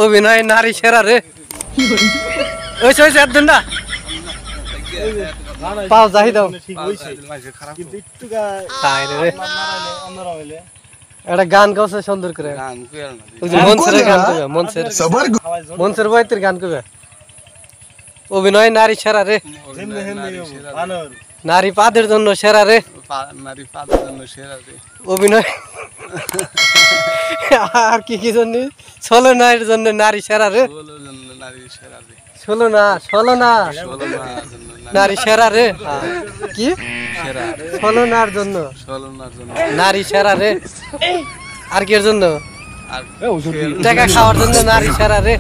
অভিনয় নারী সেরা রে ওই একদিন না পাও যাই দাও একটা গান গাওছে সুন্দর করে মনসের বয়তের গান কবে অভিনয় নারী সেরা রে নারী পাদের জন্য সেরা রে অভিনয় আর কি কি জন্য ষোলো নারীর জন্য নারী সেরা রে ষোলো না নারী সেরা রে কি ষোলো নার জন্য নারী সেরা রে আর কি জন্য টাকা খাওয়ার জন্য নারী সেরা রে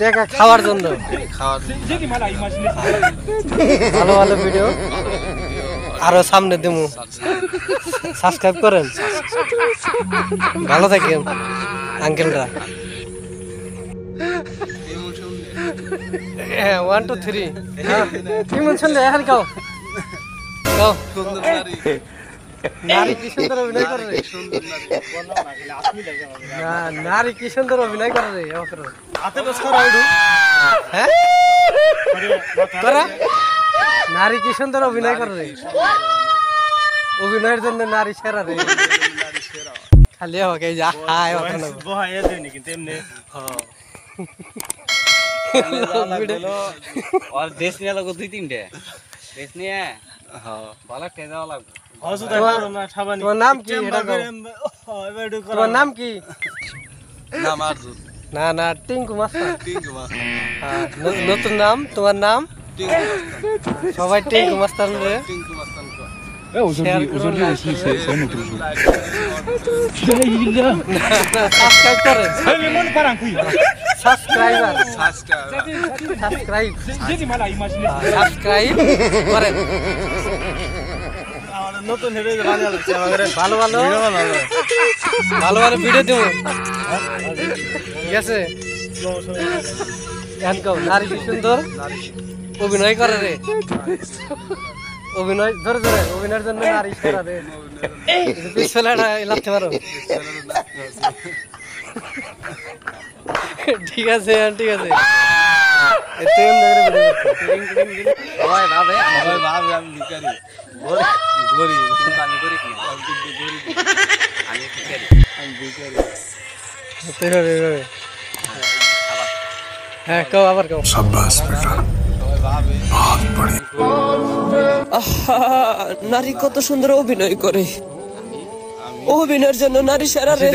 টাকা খাওয়ার জন্য ভালো ভালো ভিডিও আরো সামনে দেবো সাবস্ক্রাইব করেন ভালো থাকেন আঙ্কেলরা 1 2 3 কি মন শুনলে এখন গাও গাও নারী কি সুন্দর অভিনয় করে রে নারী কি সুন্দর অভিনয় করে রে হাতে বস করা উঠু হ্যাঁ করা নারী কি সুন্দর অভিনয় করে রে অভিনয়ের জন্য নারী সেরা রে খালি হবে যা হায় ওখানে বহায় দেনি কিন্তু এমনি और देश নিয়ে লাগো দুই তিনটে দেশ নিয়ে হ্যাঁ ভালো খেয়ে যাওয়া লাগবে তোমার নাম কি তোমার নাম কি নাম আরজু না না টিঙ্কু মাস্টার নতুন নাম তোমার নাম সবাই টিঙ্কু মাস্টার রে টিঙ্কু মাস্টার সাবস্ক্রাইব করেন সাবস্ক্রাইব করেন নতুন ভালো ভালো ভালো ভালো ভিডিও দেবো ঠিক আছে নারী কি সুন্দর অভিনয় করে রে অভিনয় ধরে ধরে অভিনয়ের জন্য নারী সেরা রে পিছনে লাগতে পারো ঠিক আছে ঠিক আছে হ্যাঁ কও আবার কও নারী কত সুন্দর অভিনয় করে অভিনয়ের জন্য নারী সেরা রে